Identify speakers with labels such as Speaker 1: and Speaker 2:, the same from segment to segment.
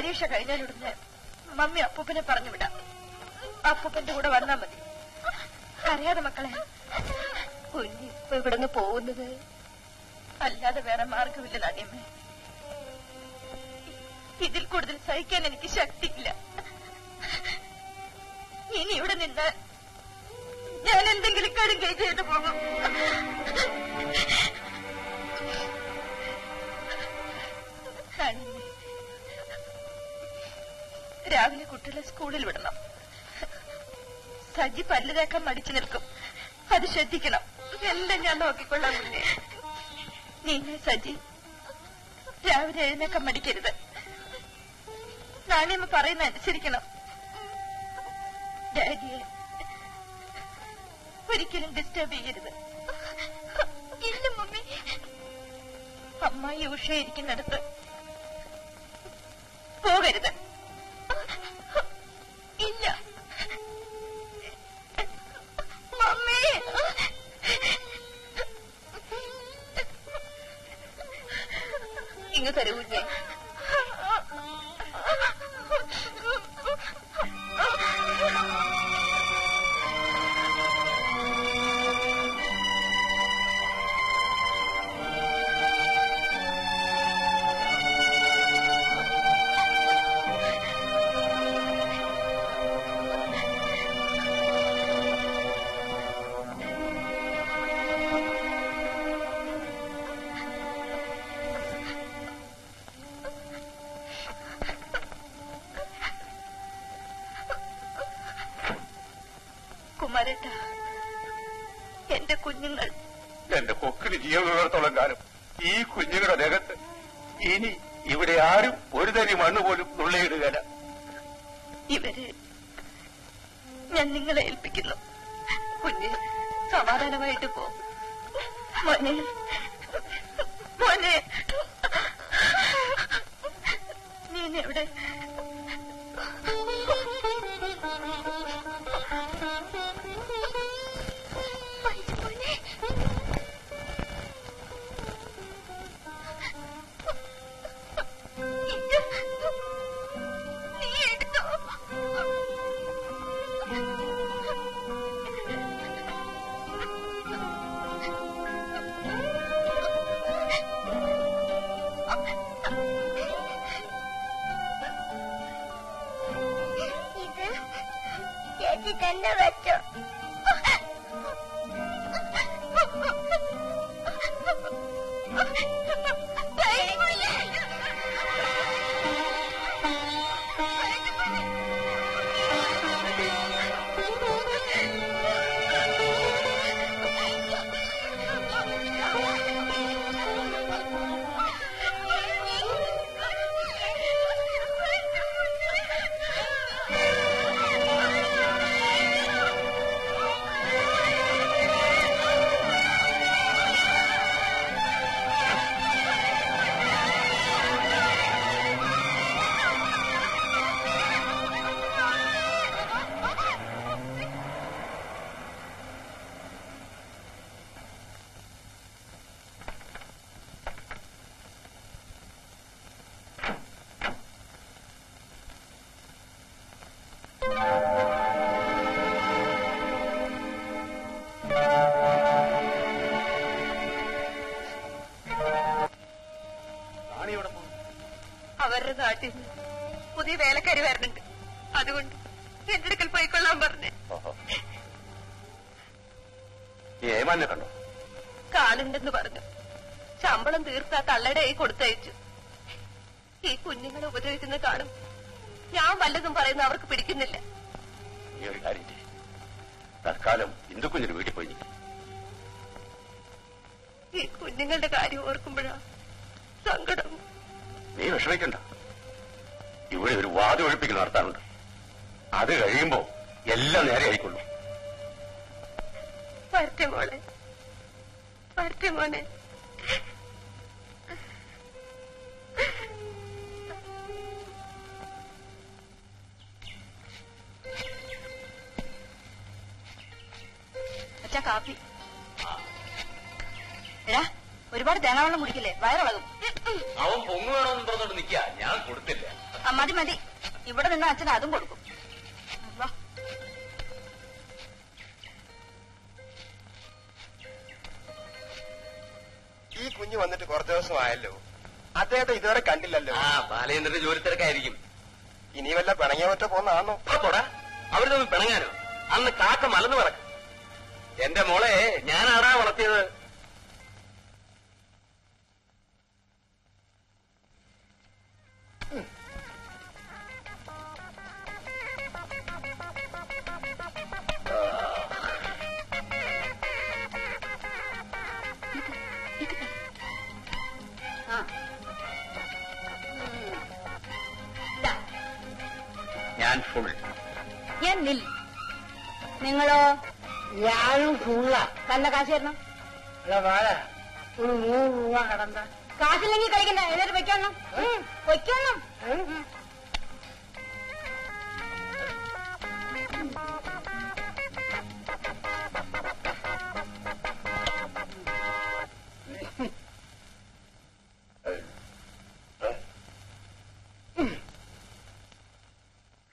Speaker 1: പരീക്ഷ കഴിഞ്ഞാലുടനെ മമ്മി അപ്പൂപ്പനെ പറഞ്ഞു വിടാം. അപ്പൂപ്പന്റെ കൂടെ വന്നാ മതി. അറിയാതെ മക്കളെ, കുഞ്ഞിപ്പോ ഇവിടുന്ന് പോകുന്നത് അല്ലാതെ വേറെ മാർഗമില്ല നാണിയമ്മേ. ഇതിൽ കൂടുതൽ സഹിക്കാൻ എനിക്ക് ശക്തിയില്ല. ഇനി ഇവിടെ നിന്ന് ഞാൻ എന്തെങ്കിലും കടുകൈ ചെയ്തു പോകും. രാവിലെ കുട്ടികളെ സ്കൂളിൽ വിടണം. സജി പല്ല് തേക്കാൻ മടിച്ചു നിൽക്കും, അത് ശ്രദ്ധിക്കണം. എല്ലാം ഞാൻ നോക്കിക്കൊള്ളാം. മുന്നേ നീനെ സജി രാവിലെ എഴുന്നേക്കാൻ മടിക്കരുത്. നാണിയമ്മ പറയുന്ന അനുസരിക്കണം. ഡാഡിയെ ഒരിക്കലും ഡിസ്റ്റർബ് ചെയ്യരുത്. ഇല്ല മമ്മി. അമ്മായി ഉഷയിരിക്കുന്നിടത്ത് പോകരുത്. ഇല്ല മമ്മി. ഇങ്ങ് തരൂ കുഞ്ഞെ. കുമാരേട്ട, എന്റെ കുഞ്ഞുങ്ങൾ
Speaker 2: എന്റെ കൊക്കിന് ജീവനുള്ളിടത്തോളം കാലം ഈ കുഞ്ഞുങ്ങളുടെ ദേഹത്ത് ഇനി ഇവിടെ ആരും ഒരു തരി മണ്ണ് പോലും നുള്ളിയിടുകയില്ല.
Speaker 1: ഇവര് ഞാൻ നിങ്ങളെ ഏൽപ്പിക്കുന്നു. കുഞ്ഞ് സമാധാനമായിട്ട് പോ. മോനെ, മോനെ, നീനെവിടെ?
Speaker 3: ചേച്ചി തന്നെ വെച്ചോ.
Speaker 1: അവരുടെ നാട്ടിൽ നിന്ന് പുതിയ വേലക്കാരി വരുന്നുണ്ട്. അതുകൊണ്ട് എന്റെ അടുക്കൽ പോയിക്കൊള്ളാൻ പറഞ്ഞേ.
Speaker 2: ഏമാനെ കണ്ടോ?
Speaker 1: കാണുണ്ടെന്ന് പറഞ്ഞു. ശമ്പളം തീർത്ത തള്ളയുടെ കൈ കൊടുത്തയച്ചു. ഈ കുഞ്ഞുങ്ങളെ ഉപദ്രവിക്കുന്ന കാണും. ഞാൻ വല്ലതും പറയുന്ന അവർക്ക് പിടിക്കുന്നില്ല.
Speaker 2: ഈ ഒരു കാര്യം തൽക്കാലം ഇന്ദുക്കുഞ്ഞിന് വീട്ടിൽ പോയി.
Speaker 1: ഈ കുഞ്ഞുങ്ങളുടെ കാര്യം ഓർക്കുമ്പോഴാ സങ്കടം.
Speaker 2: നീ വിഷമിക്കണ്ട. ഇവിടെ ഒരു വാതിലൊഴിപ്പിക്കൽ നടത്താനുണ്ട്. അത് കഴിയുമ്പോ എല്ലാം നേരെ ആയിക്കൊള്ളൂ.
Speaker 1: വരട്ടെ മോളെ, വരട്ടെ മോനെ. അച്ഛാ കാപ്പി. എടാ, ഒരുപാട് തേങ്ങാവെള്ളം കുടിക്കില്ലേ, വയറിളകും.
Speaker 4: അവൻ പൊങ്ങു വേണമെന്ന് പറഞ്ഞോണ്ട് നിൽക്കാ. ഞാൻ കൊടുത്തില്ല.
Speaker 1: മതി മതി, ഇവിടെ നിന്ന് അച്ഛൻ അതും കൊടുക്കും. വാ.
Speaker 3: ഈ കുഞ്ഞ് വന്നിട്ട് കുറച്ചു ദിവസമായല്ലോ, അദ്ദേഹത്തെ ഇതുവരെ കണ്ടില്ലല്ലോ.
Speaker 4: ബാലേന്ദ്രന്റെ ജോലി തിരക്കായിരിക്കും.
Speaker 3: ഇനി വല്ല പിണങ്ങിയ മറ്റോ പോന്നാണോ?
Speaker 4: പോടാ, അവര് തമ്മിൽ പിണങ്ങാനോ? അന്ന് കാക്ക മലന്ന് പറക്കും. എന്റെ മോളെ ഞാനാടാ വളർത്തിയത്. ഞാൻ ഫുൾ.
Speaker 1: ഞാൻ നിൽ. നിങ്ങളോ?
Speaker 5: ഞാനും ഫുള്ള.
Speaker 1: കണ്ട കാശ് തരണം.
Speaker 5: ഒരു 100 രൂപ കടന്ന.
Speaker 1: കാശില്ലെങ്കിൽ കളിക്കണ്ട, എന്നിട്ട് വെക്കണം വെക്കണം.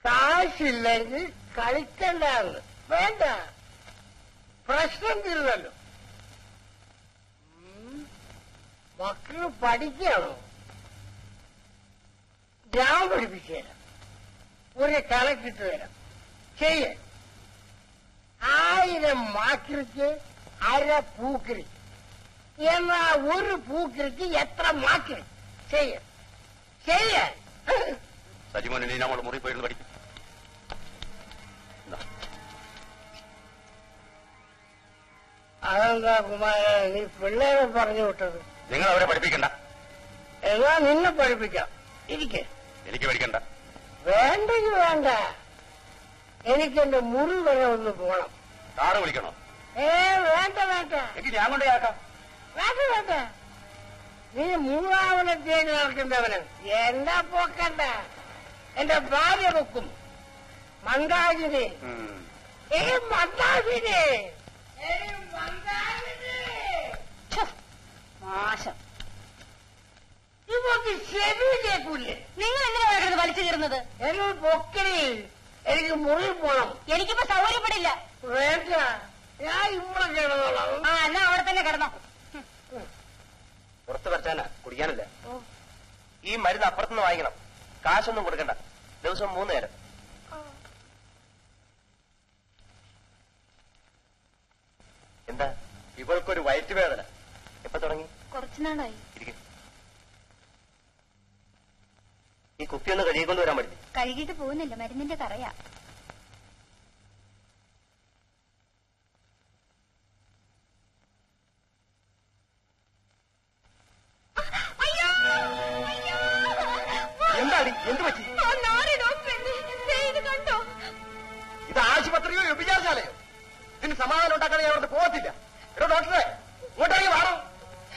Speaker 5: കാശില്ലെങ്കിൽ കളിക്കണ്ടാന്ന്. വേണ്ട, പ്രശ്നം തീർന്നല്ലോ. മക്കള് പഠിക്കാണോ? ഞാൻ പഠിപ്പിച്ചു തരാം. ഒരു കണക്കിട്ട് തരാം, ചെയ്യ. 1000 മാക്രിക്ക് 1/2 പൂക്കരി. എന്നാ ഒരു പൂക്കരിക്ക് എത്ര മാക്രി? ചെയ്യാൻ
Speaker 4: സജിമോനെ നമ്മള് മുറി പോയിരുന്നു പഠിക്കും.
Speaker 5: അതെന്താ കുമാര, നീ പിള്ളേരെ പറഞ്ഞു വിട്ടത്?
Speaker 4: നിങ്ങൾ അവരെ പഠിപ്പിക്കണ്ട.
Speaker 5: എന്നാ നിന്നെ പഠിപ്പിക്കാം. ഇരിക്കെ.
Speaker 4: എനിക്ക് പഠിക്കണ്ട.
Speaker 5: വേണ്ടെങ്കിൽ വേണ്ട, എനിക്കെന്റെ മുറി വരെ ഒന്ന് പോണം.
Speaker 4: കാറ് വിളിക്കണോ?
Speaker 5: വേണ്ട വേണ്ട,
Speaker 4: എനിക്ക് ഞാൻ കൊണ്ടേയാക്കാം.
Speaker 5: വേണ്ട വേണ്ട. നീ മൂന്നാമനെ തേടി നടക്കുന്നവന് എന്താ പോക്കണ്ട. എന്റെ ഭാര്യ വെക്കും. മന്ദാകിനി, മന്ദാകിനി,
Speaker 1: മോശം.
Speaker 5: ഇവർക്ക് ചെവി കേൾക്കൂലേ?
Speaker 1: നിങ്ങൾ എന്തിനാണ് വലിച്ചു കയറുന്നത്?
Speaker 5: എന്നോട് പൊക്കരി, എനിക്ക് മുറി പോണം.
Speaker 1: എനിക്കിപ്പോ സൗകര്യപ്പെടില്ല.
Speaker 5: വേണ്ട, ഞാൻ ഇവിടെ കിടന്നോളാം.
Speaker 1: എന്നാ അവിടെ തന്നെ കിടന്നോ.
Speaker 4: പുറത്ത് വരച്ചാനാ, കുടിക്കാനല്ല. ഈ മരുന്ന് അപ്പുറത്തുനിന്ന് വാങ്ങിക്കണം. കാശൊന്നും കൊടുക്കണ്ട. ദിവസം 3 നേരം. എന്താ? ഇവൾക്കൊരു വയറ്റുവേദന. എപ്പോ തുടങ്ങി?
Speaker 1: കുറച്ചു നാളായി.
Speaker 4: ഇരിക്കും. ഈ കുപ്പിയൊന്ന് കഴുകിക്കൊണ്ട് വരാൻ പറ്റില്ല.
Speaker 1: കഴുകിയിട്ട് പോകുന്നില്ല, മരുന്നിന്റെ കറയാ.
Speaker 4: എന്താണ്? എന്ത് പറ്റി? ഇത് ആശുപത്രിയോ വ്യഭിചാരശാലയോ? ഇതിന് സമാധാനം ഉണ്ടാക്കാൻ ഞാൻ അവിടെ പോകത്തില്ല. എടോ ഡോക്ടറെ, ഇങ്ങോട്ടാണെങ്കിൽ വാടോ,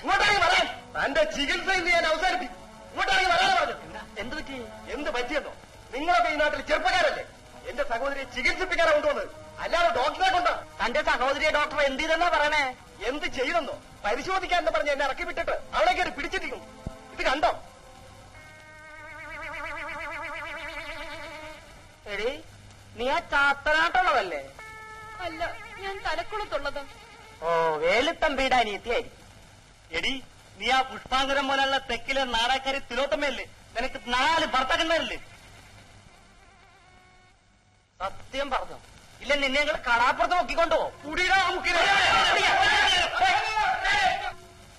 Speaker 4: ഇങ്ങോട്ടാണെങ്കിൽ വരാൻ. തന്റെ ചികിത്സ ഇന്ന് ഞാൻ അവസാനിപ്പിക്കും. ഇങ്ങോട്ടാണെങ്കിൽ വരാതെ പറഞ്ഞു. എന്ത് പറ്റി? എന്ത് പറ്റിയെന്നോ? നിങ്ങളൊക്കെ ഈ നാട്ടിൽ ചെറുപ്പക്കാരല്ലേ? എന്റെ സഹോദരിയെ ചികിത്സിപ്പിക്കാനാണ് കൊണ്ടുവന്നത്, അല്ലാതെ ഡോക്ടറെ കൊണ്ടോ? തന്റെ സഹോദരിയെ ഡോക്ടർ എന്ത് ചെയ്തെന്നാ പറയണേ? എന്ത് ചെയ്തെന്നോ? പരിശോധിക്കാന്ന് പറഞ്ഞ് എന്നെ ഇറക്കി വിട്ടിട്ട് അവിടെ കയറി പിടിച്ചിരിക്കുന്നു. ഇത് കണ്ടോ? എടീ, നീ ആ ചാത്തനാട്ടുള്ളതല്ലേ?
Speaker 1: അല്ല, ഞാൻ തലക്കുളത്തുള്ളത്.
Speaker 4: ഓ, വേലുത്തമ്പിയുടെ അനിയത്തിയായിരിക്കും. എടി, നീ ആ പുഷ്പാങ്കരം പോലുള്ള തെക്കിലെ നാടാക്കാരി തിലോത്തമ്മയല്ലേ? നിനക്ക് 4 ഭർത്താക്കന്മാരില്ലേ? സത്യം പറഞ്ഞോ? ഇല്ല, നിന്നെ ഞങ്ങൾ കടാപ്പുറത്ത് നോക്കിക്കൊണ്ടോ?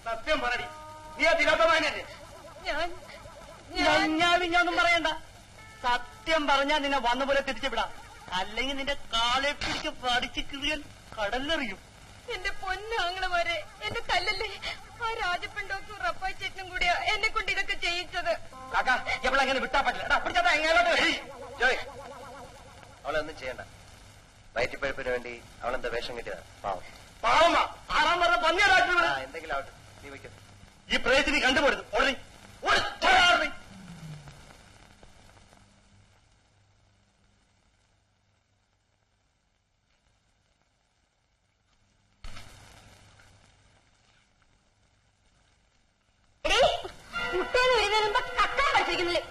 Speaker 4: സത്യം പറടി, നീ ആ തിലോത്തമ്മനല്ലേ? ഞാനൊന്നും പറയണ്ട. സത്യം പറഞ്ഞാൽ നിന്നെ വന്ന പോലെ തിരിച്ചുവിടാം. അല്ലെങ്കിൽ നിന്റെ കാലെ പിടിച്ച് പഠിച്ച് കിറിയാൽ കടലെറിയും.
Speaker 1: എന്റെ പൊന്നാങ്ങളമാരെ, എന്റെ തല്ലല്ലേ. ആ രാജപ്പൻ ഡോക്ടർ റപ്പായി ചേട്ടനും കൂടിയാ എന്നെ കൊണ്ട് ഇതൊക്കെ ചെയ്യിച്ചത്.
Speaker 4: കാക്കാ, എവിടെ വിട്ടാ പറ്റില്ല. അവളൊന്നും ചെയ്യണ്ട. വയറ്റിപ്പഴുപ്പിന് വേണ്ടി അവളെന്താ വേഷം കിട്ടിയതാ? പാവമാ. ആറാം പറഞ്ഞ പന്നിയാ. എന്തെങ്കിലും ആവട്ടെ, നീ വയ്ക്കും. ഈ പ്രേസിനി കണ്ടുപോരുത്. ഓടി ഓടി.
Speaker 1: മുട്ടേന്ന് വരുന്നതിന് മുമ്പ് കക്കാൻ പഠിച്ചിരിക്കുന്നില്ലേ?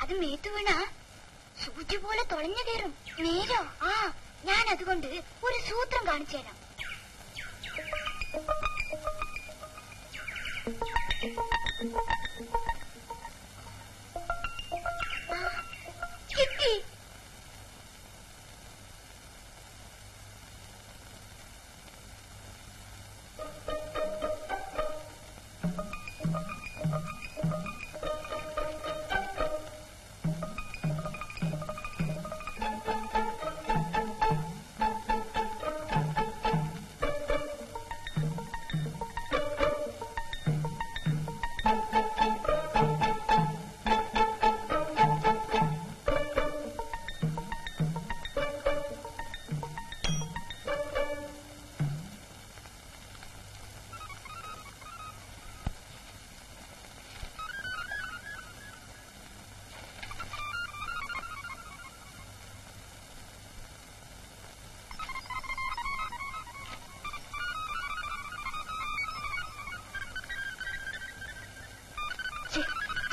Speaker 6: അത് മേത്തു വീണ സൂചി പോലെ തുളഞ്ഞു കയറും. നേരോ? ആ, ഞാൻ അതുകൊണ്ട് ഒരു സൂത്രം കാണിച്ചു തരാം. കിട്ടി.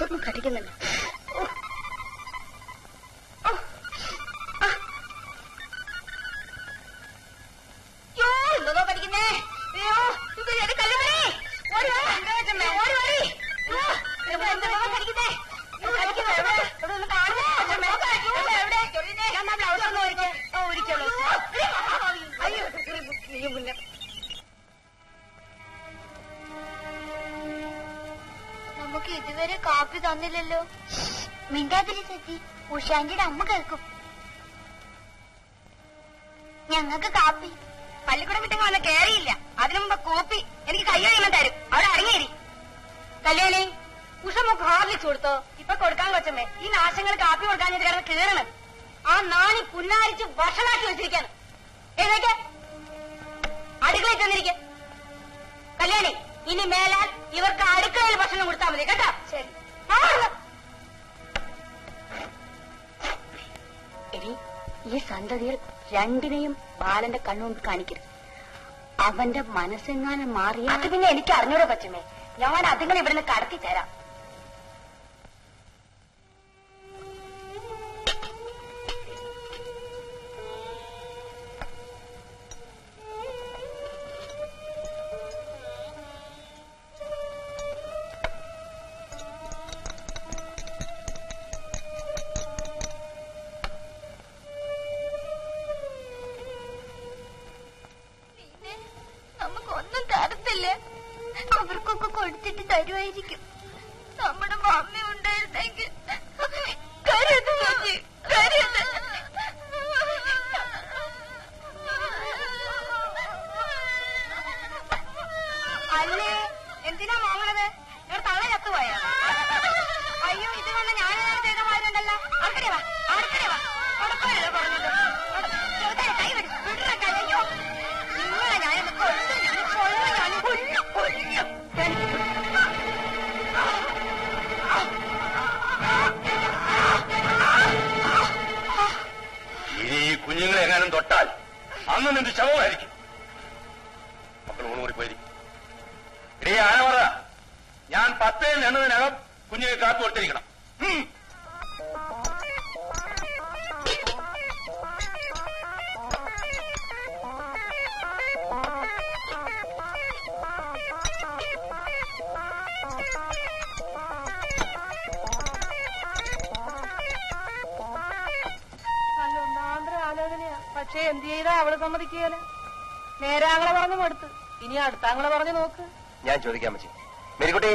Speaker 6: ഇതൊന്നും കടിക്കുന്നില്ല. എന്തോ കടിക്കുന്നേ? നമുക്ക് ഇതുവരെ കാപ്പി തന്നില്ലല്ലോ. മിണ്ടാതിരി സച്ചി, ഉഷാന്റിയുടെ അമ്മ കേൾക്കും. ഞങ്ങൾക്ക് കാപ്പി. പള്ളിക്കൂടം വിട്ടങ്ങ് വന്ന് കേറിയില്ല, അതിനു മുമ്പ് കോപ്പി എനിക്ക് കയ്യൊഴിയുമ്പോൾ തരും. അവിടെ അടങ്ങിയേരി. കല്യാണി, ഉഷമൊക്കെ ഹോർലിക്സ് കൊടുത്തോ? ഇപ്പൊ കൊടുക്കാൻ കൊച്ചമ്മേ. ഈ നാശങ്ങൾ കാപ്പി കൊടുക്കാൻ കിടന്ന് കീറണം. ആ നാണി പുന്നാരിച്ച് ഭക്ഷണാക്കി വെച്ചിരിക്കാണ്. ഏതൊക്കെ അടുക്കളയിൽ ചെന്നിരിക്കെ. കല്യാണി, ഇനി മേലാൽ ഇവർക്ക് അടുക്കളയിൽ ഭക്ഷണം കൊടുത്താൽ മതി കേട്ടോ. ശരി. എടി, ഈ സന്തതിയിൽ രണ്ടിനെയും ബാലന്റെ കണ്ണുകൊണ്ട് കാണിക്കരുത്. അവന്റെ മനസ്സെങ്ങാനും മാറിയ അത് പിന്നെ എനിക്ക് അറിഞ്ഞൂടെ പറ്റുമേ. ഞാൻ അതുങ്ങൾ ഇവിടുന്ന് കടത്തി തരാം. നമുക്കൊന്നും തരത്തില്ലേ? അവർക്കൊക്കെ കൊടുത്തിട്ട് തരുമായിരിക്കും. നമ്മുടെ മമ്മി ഉണ്ടായിരുന്നെങ്കിൽ. കരുത് ചേച്ചി, കരുത്. അല്ലേ, എന്തിനാ മോങ്ങണത്? ഞാൻ തള ചത്തുപോയ. അയ്യോ, ഇത് വന്ന് ഞാനെല്ലാം ചെയ്ത മാരുണ്ടല്ലോ. അടുക്കടെ വാ, അടുക്കടെ വാ. ഉടക്കല്ലേ പറഞ്ഞത്? കൈ വിടും. അയ്യോ, നിങ്ങളെ ഞാനൊന്ന് കൊല്ലു.
Speaker 2: ഇനി ഈ കുഞ്ഞുങ്ങളെ എങ്ങാനും തൊട്ടാൽ അന്ന് നിന്റെ ശവമായിരിക്കും. മക്കൾ ഊണൂറി പോയിരിക്കും. ഇടേ ആന പറ, ഞാൻ 10 എണ്ണതിനകം കുഞ്ഞിനെ കാത്തു കൊടുത്തിരിക്കണം.
Speaker 1: ആലോചനയാ. പക്ഷെ എന്ത് ചെയ്താ അവള് സമ്മതിക്കുകയല്ല. നേരാങ്ങളെ പറഞ്ഞു കൊടുത്ത്, ഇനി അടുത്താങ്ങളെ പറഞ്ഞു നോക്ക്.
Speaker 3: ഞാൻ ചോദിക്കാൻ പറ്റി മേരിക്കുട്ടി,